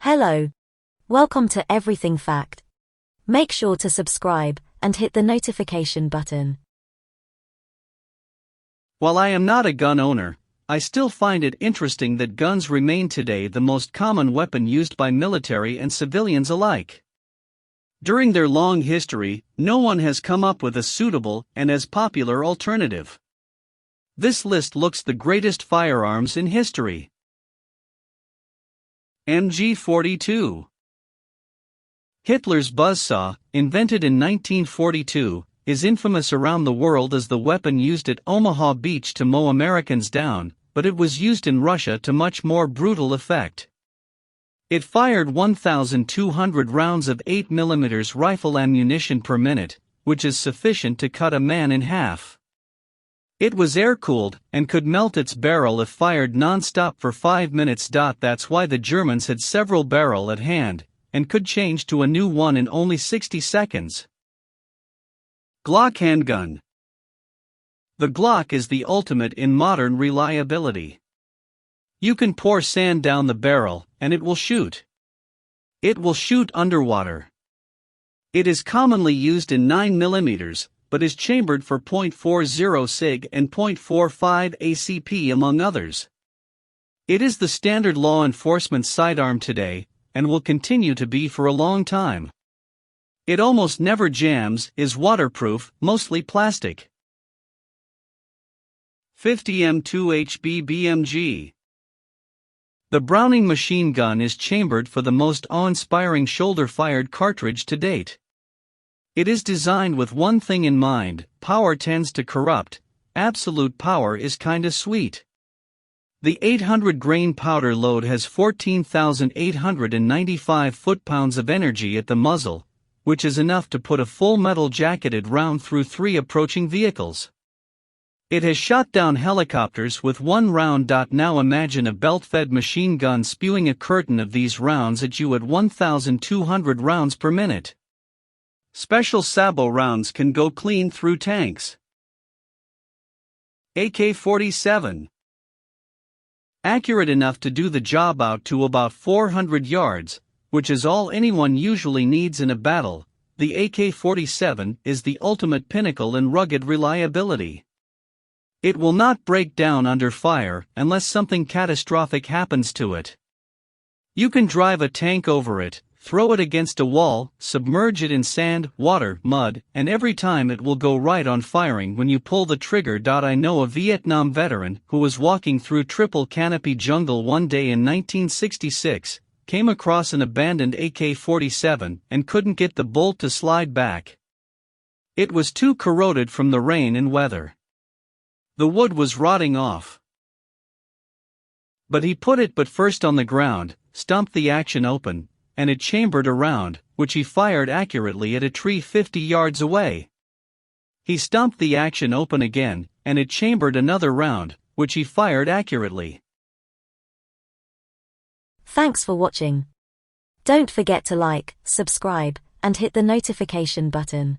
Hello. Welcome to Everything Fact. Make sure to subscribe and hit the notification button. While I am not a gun owner, I still find it interesting that guns remain today the most common weapon used by military and civilians alike. During their long history, no one has come up with a suitable and as popular alternative. This list looks the greatest firearms in history. MG42. Hitler's buzzsaw, invented in 1942, is infamous around the world as the weapon used at Omaha Beach to mow Americans down, but it was used in Russia to much more brutal effect. It fired 1,200 rounds of 8mm rifle ammunition per minute, which is sufficient to cut a man in half. It was air-cooled, and could melt its barrel if fired non-stop for 5 minutes. That's why the Germans had several barrel at hand, and could change to a new one in only 60 seconds. Glock handgun. The Glock is the ultimate in modern reliability. You can pour sand down the barrel, and it will shoot. It will shoot underwater. It is commonly used in 9mm, but is chambered for .40 SIG and .45 ACP among others. It is the standard law enforcement sidearm today, and will continue to be for a long time. It almost never jams, is waterproof, mostly plastic. 50M2HB BMG. The Browning machine gun is chambered for the most awe-inspiring shoulder-fired cartridge to date. It is designed with one thing in mind: power tends to corrupt, absolute power is kinda sweet. The 800-grain powder load has 14,895 foot-pounds of energy at the muzzle, which is enough to put a full metal-jacketed round through 3 approaching vehicles. It has shot down helicopters with 1 round. Now imagine a belt-fed machine gun spewing a curtain of these rounds at you at 1,200 rounds per minute. Special Sabo rounds can go clean through tanks. AK-47. Accurate enough to do the job out to about 400 yards, which is all anyone usually needs in a battle. The AK-47 is the ultimate pinnacle in rugged reliability. It will not break down under fire unless something catastrophic happens to it. You can drive a tank over it, throw it against a wall, submerge it in sand, water, mud, and every time it will go right on firing when you pull the trigger. I know a Vietnam veteran who was walking through triple canopy jungle one day in 1966, came across an abandoned AK-47 and couldn't get the bolt to slide back. It was too corroded from the rain and weather. The wood was rotting off. But he put it first on the ground, stumped the action open, and it chambered a round, which he fired accurately at a tree 50 yards away. He stumped the action open again, and it chambered another round, which he fired accurately. Thanks for watching. Don't forget to like, subscribe, and hit the notification button.